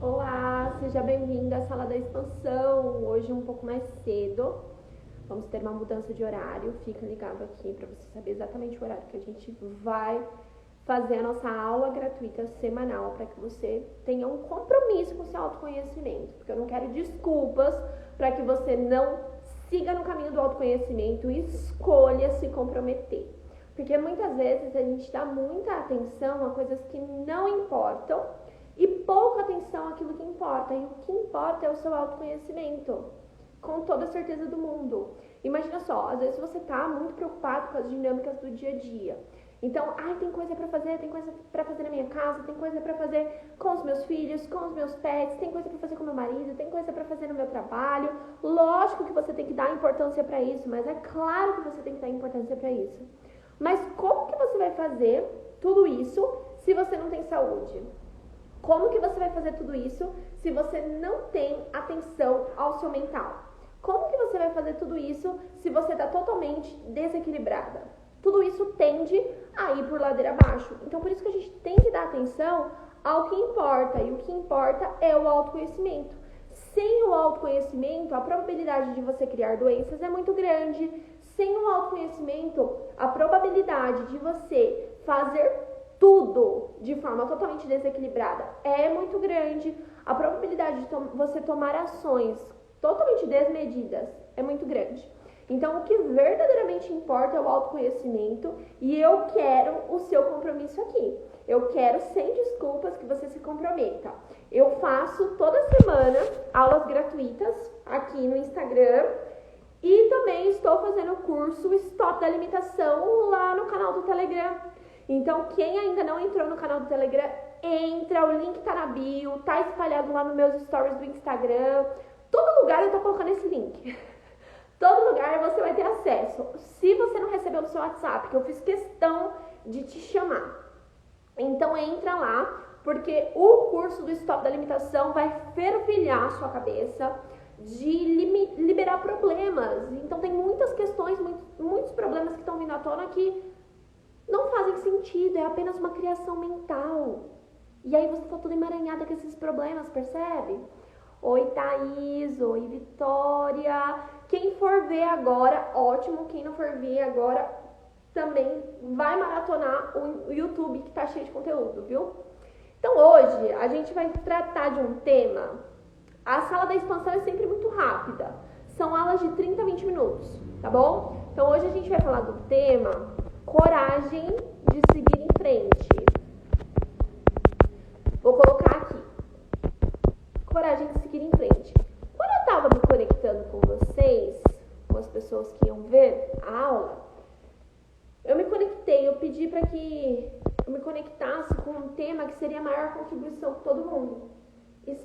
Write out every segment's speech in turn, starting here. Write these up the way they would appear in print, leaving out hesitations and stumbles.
Olá, seja bem-vindo à Sala da Expansão. Hoje um pouco mais cedo. Vamos ter uma mudança de horário. Fica ligado aqui para você saber exatamente o horário que a gente vai fazer a nossa aula gratuita semanal para que você tenha um compromisso com o seu autoconhecimento. Porque eu não quero desculpas para que você não siga no caminho do autoconhecimento e escolha se comprometer. Porque muitas vezes a gente dá muita atenção a coisas que não importam e pouca atenção àquilo que importa. E o que importa é o seu autoconhecimento, com toda a certeza do mundo. Imagina só, às vezes você está muito preocupado com as dinâmicas do dia a dia. Então, tem coisa para fazer, tem coisa para fazer na minha casa, tem coisa para fazer com os meus filhos, com os meus pets, tem coisa para fazer com meu marido, tem coisa para fazer no meu trabalho. Lógico que você tem que dar importância para isso, mas é claro que você tem que dar importância para isso. Mas como que você vai fazer tudo isso se você não tem saúde? Como que você vai fazer tudo isso se você não tem atenção ao seu mental? Como que você vai fazer tudo isso se você está totalmente desequilibrada? Tudo isso tende a ir por ladeira abaixo. Então, por isso que a gente tem que dar atenção ao que importa. E o que importa é o autoconhecimento. Sem o autoconhecimento, a probabilidade de você criar doenças é muito grande. Sem o autoconhecimento, a probabilidade de você fazer tudo de forma totalmente desequilibrada é muito grande. A probabilidade de você tomar ações totalmente desmedidas é muito grande. Então, o que verdadeiramente importa é o autoconhecimento e eu quero o seu compromisso aqui. Eu quero, sem desculpas, que você se comprometa. Eu faço toda semana aulas gratuitas aqui no Instagram e também estou fazendo o curso Stop da Limitação lá no canal do Telegram. Então, quem ainda não entrou no canal do Telegram, entra, o link tá na bio, tá espalhado lá nos meus stories do Instagram. Todo lugar eu tô colocando esse link. Todo lugar você vai ter acesso. Se você não recebeu no seu WhatsApp, que eu fiz questão de te chamar. Então entra lá, porque o curso do Stop da Limitação vai fervilhar a sua cabeça de liberar problemas. Então tem muitas questões, muitos problemas que estão vindo à tona que não fazem sentido, é apenas uma criação mental. E aí você tá toda emaranhada com esses problemas, percebe? Oi, Thaís, oi, Vitória. Quem for ver agora, ótimo. Quem não for ver agora, também vai maratonar o YouTube, que tá cheio de conteúdo, viu? Então hoje a gente vai tratar de um tema. A sala da expansão é sempre muito rápida. São aulas de 30 a 20 minutos, tá bom? Então hoje a gente vai falar do tema coragem de seguir em frente. Vou colocar aqui. Coragem de seguir em frente. Quando eu estava me conectando com vocês, com as pessoas que iam ver a aula, eu me conectei, eu pedi para que eu me conectasse com um tema que seria a maior contribuição de todo mundo.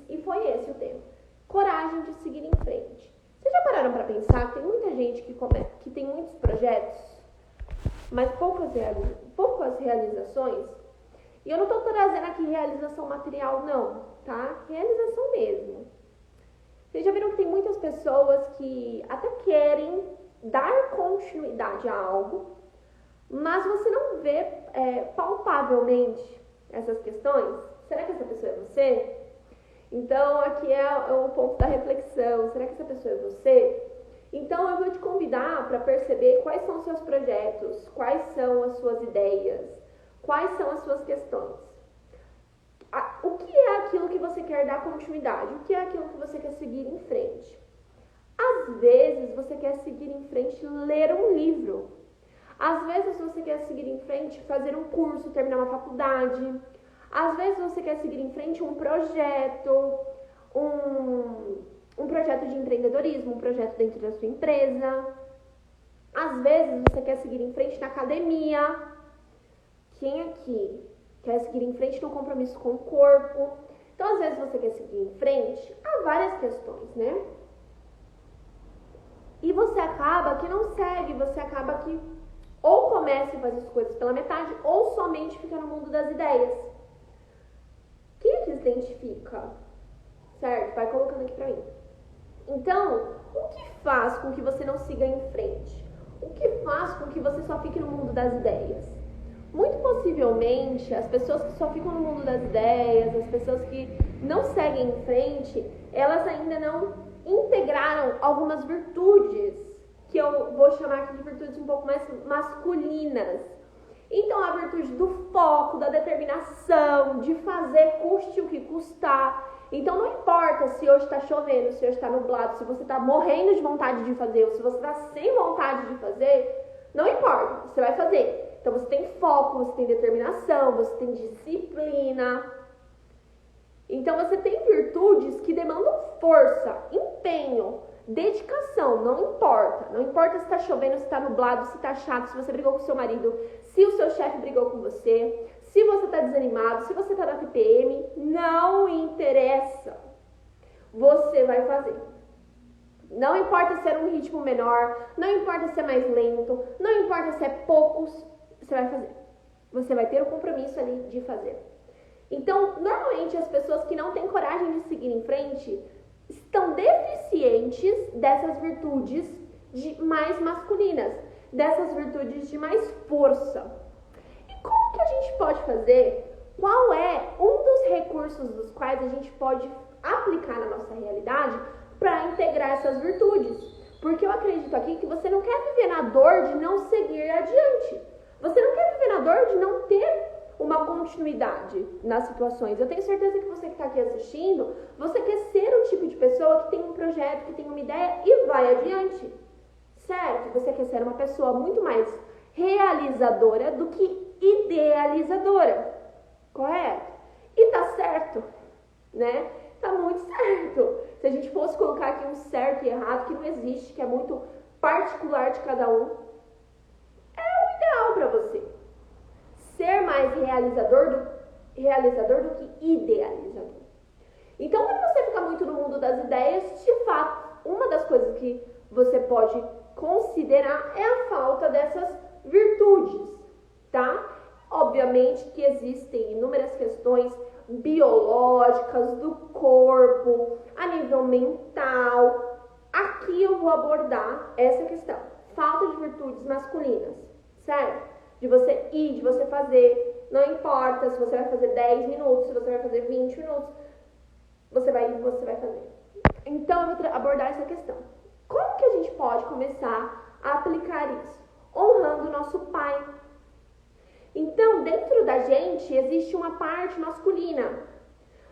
E foi esse o tema. Coragem de seguir em frente. Vocês já pararam para pensar que tem muita gente que tem muitos projetos, mas poucas realizações? E eu não estou trazendo aqui realização material, não, tá? Realização mesmo. Vocês já viram que tem muitas pessoas que até querem dar continuidade a algo, mas você não vê palpavelmente essas questões? Será que essa pessoa é você? Então, aqui é o ponto da reflexão. Será que essa pessoa é você? Então, eu vou te convidar para perceber quais são os seus projetos, quais são as suas ideias, quais são as suas questões. O que é aquilo que você quer dar continuidade? O que é aquilo que você quer seguir em frente? Às vezes, você quer seguir em frente ler um livro. Às vezes, você quer seguir em frente fazer um curso, terminar uma faculdade. Às vezes, você quer seguir em frente um projeto, um projeto de empreendedorismo, um projeto dentro da sua empresa. Às vezes, você quer seguir em frente na academia. Quem aqui quer seguir em frente no compromisso com o corpo? Então, às vezes, você quer seguir em frente a várias questões, né? E você acaba que não segue, você acaba que ou começa e faz as coisas pela metade, ou somente fica no mundo das ideias. Quem aqui se identifica? Certo? Vai colocando aqui pra mim. Então, o que faz com que você não siga em frente? O que faz com que você só fique no mundo das ideias? Muito possivelmente, as pessoas que só ficam no mundo das ideias, as pessoas que não seguem em frente, elas ainda não integraram algumas virtudes, que eu vou chamar aqui de virtudes um pouco mais masculinas. Então, a virtude do foco, da determinação, de fazer custe o que custar. Então, não importa se hoje está chovendo, se hoje está nublado, se você está morrendo de vontade de fazer, ou se você está sem vontade de fazer, não importa, você vai fazer. Então, você tem foco, você tem determinação, você tem disciplina. Então, você tem virtudes que demandam força, empenho, dedicação, não importa. Não importa se está chovendo, se está nublado, se está chato, se você brigou com seu marido, se o seu chefe brigou com você, se você está desanimado, se você está na TPM, não interessa. Você vai fazer. Não importa se é um ritmo menor, não importa se é mais lento, não importa se é poucos, você vai fazer. Você vai ter o compromisso ali de fazer. Então, normalmente as pessoas que não têm coragem de seguir em frente estão deficientes dessas virtudes mais masculinas, dessas virtudes de mais força. E como que a gente pode fazer? Qual é um dos recursos dos quais a gente pode aplicar na nossa realidade para integrar essas virtudes? Porque eu acredito aqui que você não quer viver na dor de não seguir adiante. Você não quer viver na dor de não ter uma continuidade nas situações. Eu tenho certeza que você que está aqui assistindo, você quer ser o tipo de pessoa que tem um projeto, que tem uma ideia e vai adiante. Certo? Você quer ser uma pessoa muito mais realizadora do que idealizadora. Correto? E tá certo, né? Tá muito certo. Se a gente fosse colocar aqui um certo e errado, que não existe, que é muito particular de cada um, é o ideal para você. Ser mais realizador do que idealizador. Então, quando você fica muito no mundo das ideias, de fato, uma das coisas que você pode considerar é a falta dessas virtudes, tá? Obviamente que existem inúmeras questões biológicas do corpo, a nível mental. Aqui eu vou abordar essa questão. Falta de virtudes masculinas, certo? De você ir, de você fazer, não importa se você vai fazer 10 minutos, se você vai fazer 20 minutos, você vai ir e você vai fazer. Então, eu vou abordar essa questão. Como que a gente pode começar a aplicar isso? Honrando o nosso pai. Então, dentro da gente, existe uma parte masculina.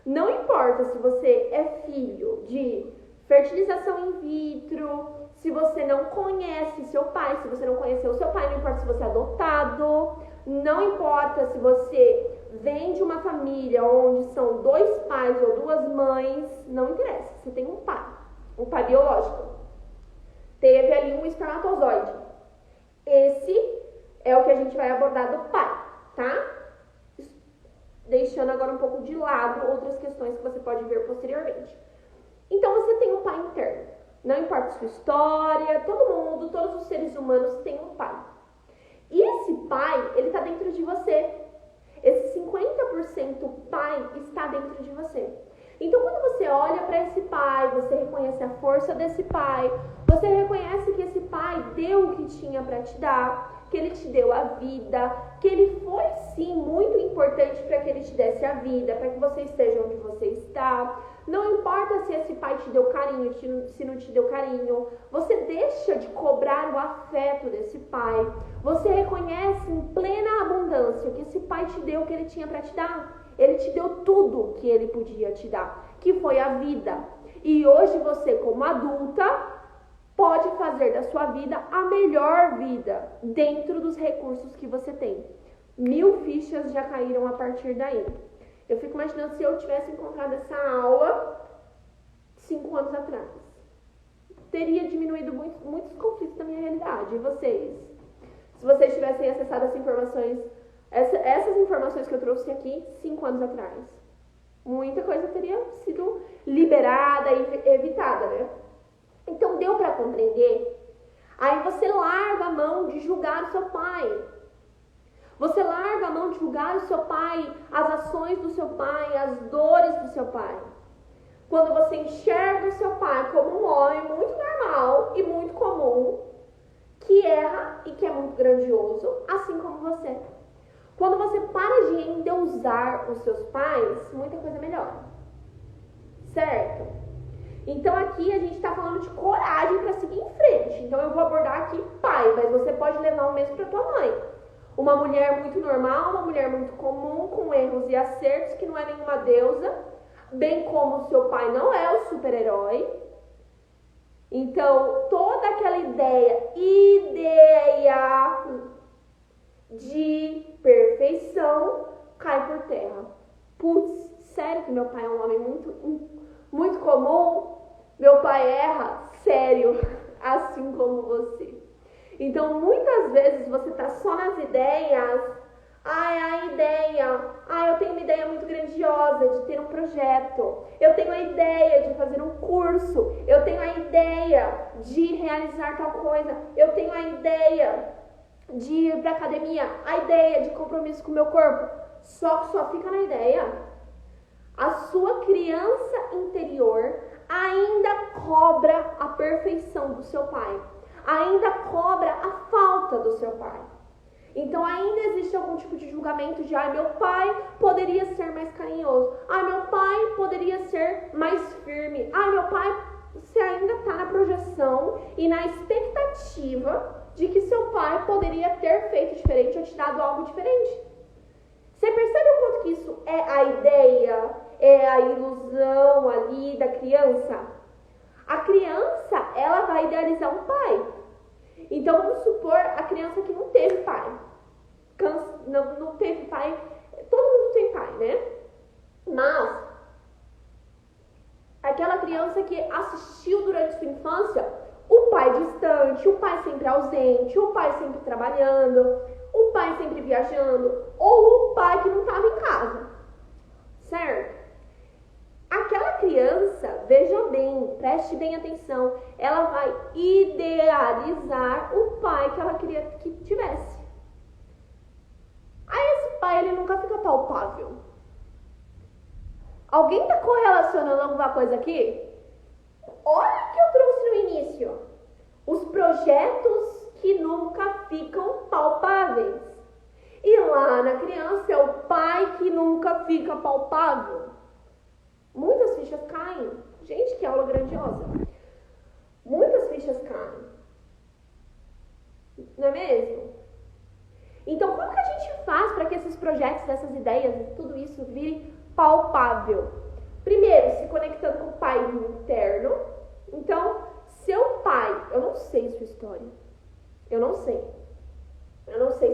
Não importa se você é filho de fertilização in vitro, se você não conhece seu pai, se você não conheceu seu pai, não importa se você é adotado, não importa se você vem de uma família onde são 2 pais ou 2 mães, não interessa, você tem um pai biológico. Teve ali um espermatozoide. Esse é o que a gente vai abordar do pai, tá? Deixando agora um pouco de lado outras questões que você pode ver posteriormente. Então você tem um pai interno. Não importa a sua história, todo mundo, todos os seres humanos têm um pai. E esse pai, ele está dentro de você. Esse 50% pai está dentro de você. Então, quando você olha para esse pai, você reconhece a força desse pai, você reconhece que esse pai deu o que tinha para te dar, que ele te deu a vida, que ele foi sim muito importante para que ele te desse a vida, para que você esteja onde você está. Não importa se esse pai te deu carinho, se não te deu carinho, você deixa de cobrar o afeto desse pai. Você reconhece em plena abundância que esse pai te deu o que ele tinha para te dar. Ele te deu tudo que ele podia te dar, que foi a vida. E hoje você, como adulta, pode fazer da sua vida a melhor vida dentro dos recursos que você tem. 1000 fichas já caíram a partir daí. Eu fico imaginando se eu tivesse encontrado essa aula 5 anos atrás. Teria diminuído muitos conflitos da minha realidade. E vocês? Se vocês tivessem acessado essas informações que eu trouxe aqui 5 anos atrás, muita coisa teria sido liberada e evitada, né? Então, deu para compreender? Aí você larga a mão de julgar o seu pai. Você larga a mão de julgar o seu pai, as ações do seu pai, as dores do seu pai. Quando você enxerga o seu pai como um homem muito normal e muito comum, que erra e que é muito grandioso, assim como você. Quando você para de endeusar os seus pais, muita coisa melhora. Então aqui a gente está falando de coragem para seguir em frente. Então eu vou abordar aqui pai, mas você pode levar o mesmo para tua mãe. Uma mulher muito normal, uma mulher muito comum, com erros e acertos, que não é nenhuma deusa, bem como seu pai não é o super-herói. Então toda aquela ideia de perfeição cai por terra. Putz, sério que meu pai é um homem muito comum? Meu pai erra? Sério, assim como você. Então, muitas vezes você tá só nas ideias. Eu tenho uma ideia muito grandiosa de ter um projeto. Eu tenho a ideia de fazer um curso. Eu tenho a ideia de realizar tal coisa. Eu tenho a ideia de ir pra academia. A ideia de compromisso com o meu corpo. Só fica na ideia. A sua criança interior ainda cobra a perfeição do seu pai. Ainda cobra a falta do seu pai. Então ainda existe algum tipo de julgamento de meu pai poderia ser mais carinhoso. Meu pai poderia ser mais firme. Meu pai, você ainda está na projeção e na expectativa de que seu pai poderia ter feito diferente ou te dado algo diferente. Você percebe o quanto que isso é a ideia, é a ilusão ali da criança? A criança, ela vai idealizar um pai. Então, vamos supor a criança que não teve pai. Não teve pai, todo mundo tem pai, né? Mas, aquela criança que assistiu durante sua infância o pai distante, o pai sempre ausente, o pai sempre trabalhando, o pai sempre viajando, ou o pai que não estava em casa, certo? Aquela criança, veja bem, preste bem atenção, ela vai idealizar o pai que ela queria que tivesse. Aí esse pai, ele nunca fica palpável. Alguém está correlacionando alguma coisa aqui? Olha o que eu trouxe no início. Os projetos que nunca ficam palpáveis. E lá na criança é o pai que nunca fica palpável. Muitas fichas caem. Gente, que aula grandiosa. Muitas fichas caem. Não é mesmo? Então, como que a gente faz para que esses projetos, essas ideias, tudo isso vire palpável? Primeiro, se conectando com o pai interno. Então, seu pai, eu não sei sua história. Eu não sei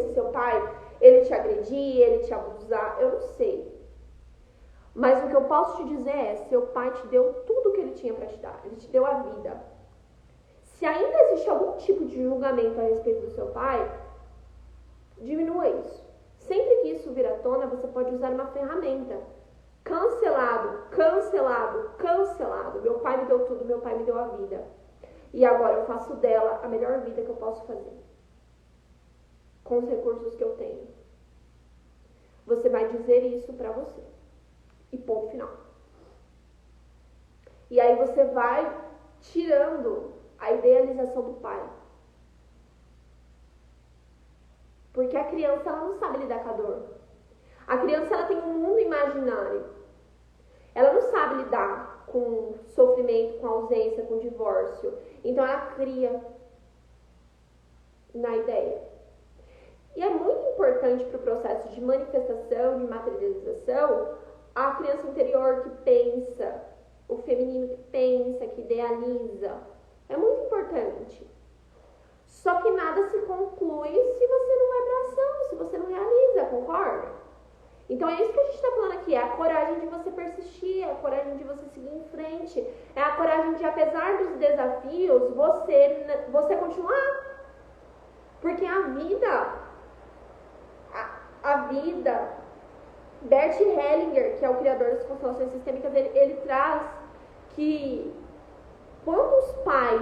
se seu pai, ele te agredia, ele te abusar, eu não sei. Mas o que eu posso te dizer é, seu pai te deu tudo que ele tinha para te dar. Ele te deu a vida. Se ainda existe algum tipo de julgamento a respeito do seu pai, diminua isso. Sempre que isso vir à tona, você pode usar uma ferramenta. Cancelado. Meu pai me deu tudo, meu pai me deu a vida. E agora eu faço dela a melhor vida que eu posso fazer. Com os recursos que eu tenho. Você vai dizer isso pra você. E ponto final. E aí você vai tirando a idealização do pai. Porque a criança, ela não sabe lidar com a dor. A criança, ela tem um mundo imaginário. Ela não sabe lidar com sofrimento, com ausência, com divórcio. Então ela cria na ideia. E é muito importante para o processo de manifestação, de materialização, a criança interior que pensa, o feminino que pensa, que idealiza. É muito importante. Só que nada se conclui se você não vai para ação, se você não realiza, concorda? Então é isso que a gente está falando aqui, é a coragem de você persistir, é a coragem de você seguir em frente, é a coragem de, apesar dos desafios, você continuar. Porque a vida, Bert Hellinger, que é o criador das constelações sistêmicas, ele traz que quando os pais,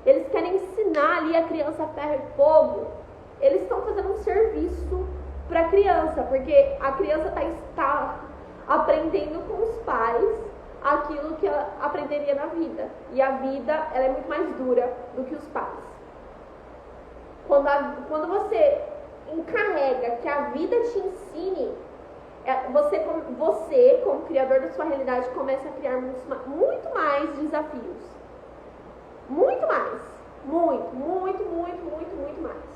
eles querem ensinar ali a criança a ferro e fogo, eles estão fazendo um serviço para a criança, porque a criança está aprendendo com os pais aquilo que ela aprenderia na vida. E a vida, ela é muito mais dura do que os pais. Quando você encarrega que a vida te ensine, você, como criador da sua realidade, começa a criar muito mais desafios. Muito mais. Muito mais.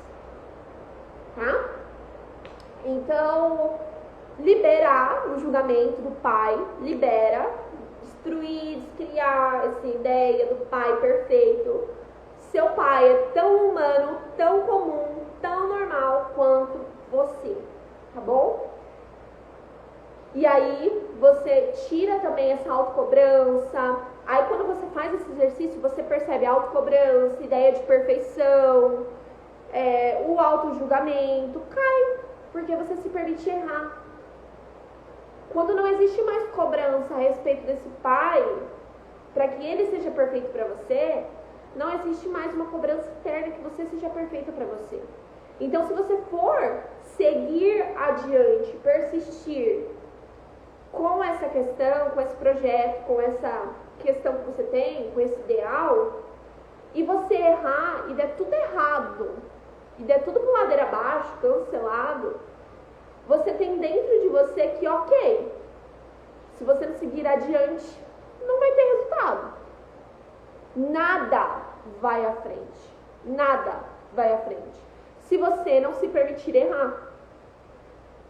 Tá? Então, liberar o julgamento do pai, libera, destruir, descriar essa ideia do pai perfeito. Seu pai é tão humano, tão comum, tão normal quanto você, tá bom? E aí você tira também essa autocobrança. Aí quando você faz esse exercício, você percebe a autocobrança, ideia de perfeição, o autojulgamento, cai, porque você se permite errar. Quando não existe mais cobrança a respeito desse pai, para que ele seja perfeito para você, não existe mais uma cobrança interna que você seja perfeita para você. Então, se você for seguir adiante, persistir com essa questão, com esse projeto, com essa questão que você tem, com esse ideal, e você errar e der tudo errado, e der tudo por ladeira abaixo, cancelado, você tem dentro de você que, ok, se você não seguir adiante, não vai ter resultado. Nada vai à frente. Nada vai à frente. Se você não se permitir errar.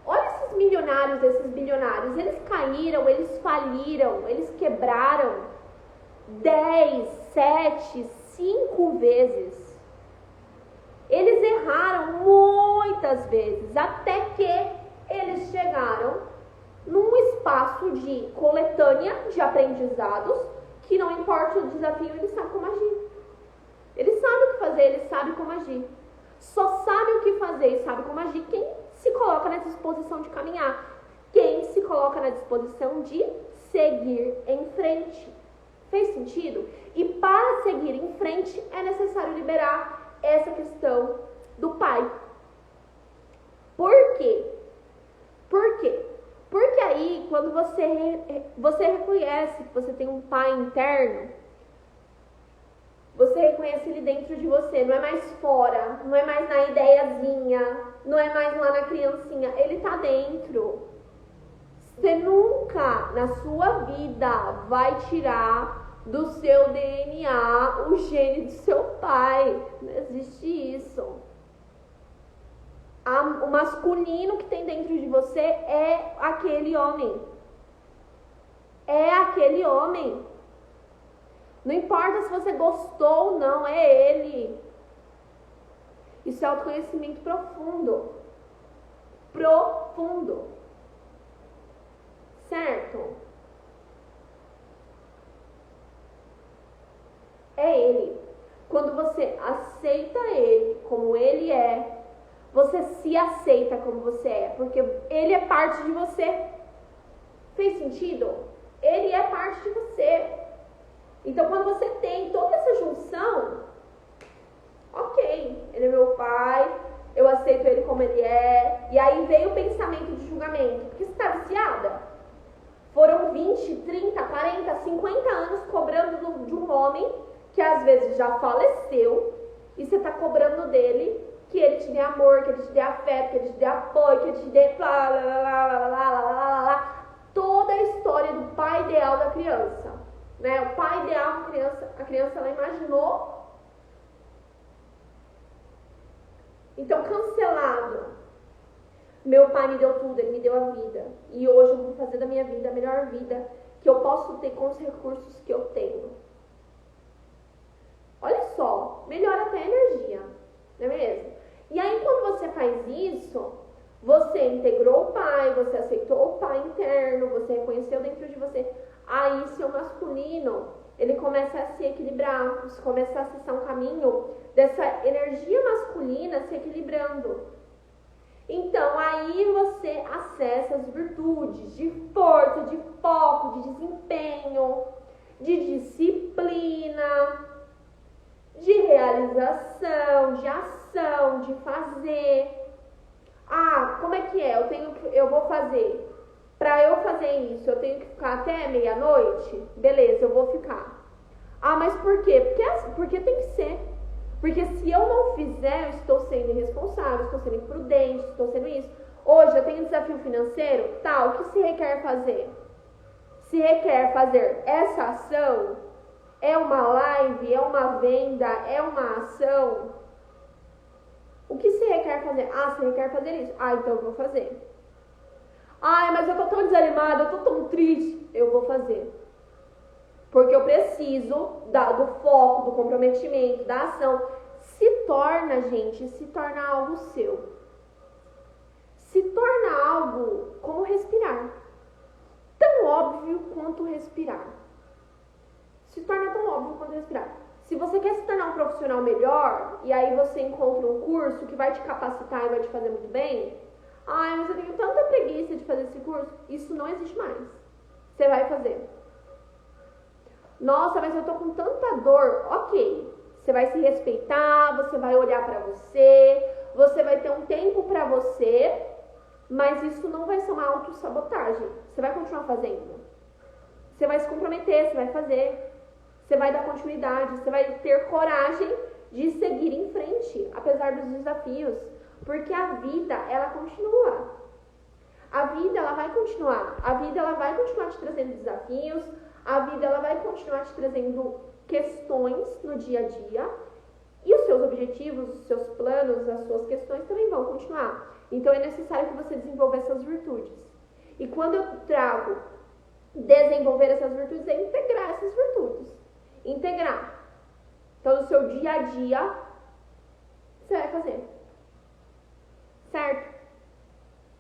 Olha esses milionários, esses bilionários. Eles caíram, eles faliram, eles quebraram 10, 7, 5 vezes. Eles erraram muitas vezes, até que eles chegaram num espaço de coletânea de aprendizados, que não importa o desafio, eles sabem como agir. Eles sabem o que fazer, eles sabem como agir. Só sabe o que fazer e sabe como agir quem se coloca na disposição de caminhar, quem se coloca na disposição de seguir em frente. Fez sentido? E para seguir em frente é necessário liberar essa questão do pai. Por quê? Por quê? Porque aí, quando você reconhece que você tem um pai interno, você reconhece ele dentro de você, não é mais fora, não é mais na ideiazinha, não é mais lá na criancinha, ele tá dentro. Você nunca na sua vida vai tirar do seu DNA o gene do seu pai, não existe isso. O masculino que tem dentro de você é aquele homem. É aquele homem. Não importa se você gostou ou não, é ele. Isso é autoconhecimento profundo. Profundo. Certo? É ele. Quando você aceita ele como ele é, você se aceita como você é, porque ele é parte de você. Fez sentido? Ele é parte de você. Então, quando você tem toda essa junção, ok, ele é meu pai, eu aceito ele como ele é, e aí vem o pensamento de julgamento, porque você está viciada. Foram 20, 30, 40, 50 anos cobrando de um homem que às vezes já faleceu, e você está cobrando dele que ele te dê amor, que ele te dê afeto, que ele te dê apoio, que ele te dê toda a história do pai ideal da criança, né? O pai ideal da criança ela imaginou. Então, cancelado. Meu pai me deu tudo, ele me deu a vida, e hoje eu vou fazer da minha vida a melhor vida que eu posso ter com os recursos que eu tenho. Olha só, melhora até a energia, não é mesmo? E aí, quando você faz isso, você integrou o pai, você aceitou o pai interno, você reconheceu dentro de você. Aí, seu masculino, ele começa a se equilibrar, você começa a acessar um caminho dessa energia masculina se equilibrando. Então, aí você acessa as virtudes de força, de foco, de desempenho, de disciplina, de realização, de ação, de fazer. Ah, como é que é? Eu vou fazer. Para eu fazer isso, eu tenho que ficar até meia-noite? Beleza, eu vou ficar. Ah, mas por quê? Porque tem que ser. Porque se eu não fizer, eu estou sendo irresponsável, estou sendo imprudente, estou sendo isso. Hoje eu tenho desafio financeiro, tá, o que se requer fazer? Se requer fazer essa ação, é uma live, é uma venda, é uma ação. O que se requer fazer? Ah, se requer fazer isso. Ah, então eu vou fazer. Ai, mas eu tô tão desanimada, eu tô tão triste. Eu vou fazer. Porque eu preciso do foco, do comprometimento, da ação. Se torna algo seu. Se torna algo como respirar. Tão óbvio quanto respirar. Se torna tão óbvio quanto respirar. Se você quer se tornar um profissional melhor, e aí você encontra um curso que vai te capacitar e vai te fazer muito bem, ai, mas eu tenho tanta preguiça de fazer esse curso, isso não existe mais. Você vai fazer. Nossa, mas eu tô com tanta dor. Ok, você vai se respeitar, você vai olhar pra você vai ter um tempo pra você, mas isso não vai ser uma autossabotagem. Você vai continuar fazendo. Você vai se comprometer, você vai fazer. Você vai dar continuidade, você vai ter coragem de seguir em frente, apesar dos desafios. Porque a vida, ela continua. A vida, ela vai continuar. A vida, ela vai continuar te trazendo desafios. A vida, ela vai continuar te trazendo questões no dia a dia. E os seus objetivos, os seus planos, as suas questões também vão continuar. Então, é necessário que você desenvolva essas virtudes. E quando eu trago desenvolver essas virtudes, é integrar essas virtudes. Integrar. Então, no seu dia a dia, você vai fazer. Certo?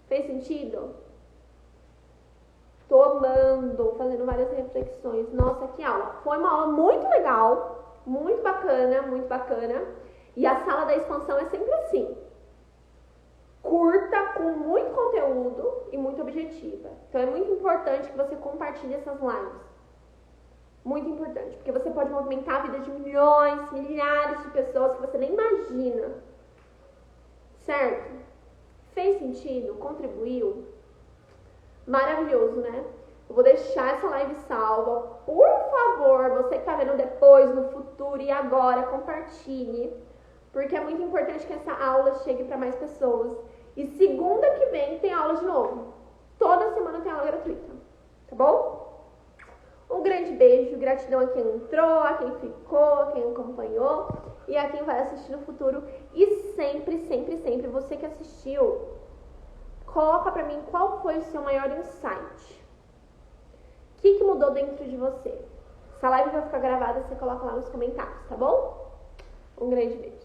Fez sentido? Tô amando, fazendo várias reflexões. Nossa, que aula. Foi uma aula muito legal, muito bacana, muito bacana. E a sala da expansão é sempre assim. Curta, com muito conteúdo e muito objetiva. Então, é muito importante que você compartilhe essas lives. Muito importante, porque você pode movimentar a vida de milhões, milhares de pessoas que você nem imagina. Certo? Fez sentido? Contribuiu? Maravilhoso, né? Eu vou deixar essa live salva. Por favor, você que tá vendo depois, no futuro e agora, compartilhe. Porque é muito importante que essa aula chegue para mais pessoas. E segunda que vem tem aula de novo. Toda semana tem aula gratuita. Tá bom? Um grande beijo, gratidão a quem entrou, a quem ficou, a quem acompanhou e a quem vai assistir no futuro. E sempre, sempre, sempre, você que assistiu, coloca pra mim qual foi o seu maior insight. O que mudou dentro de você? Essa live vai ficar gravada, você coloca lá nos comentários, tá bom? Um grande beijo.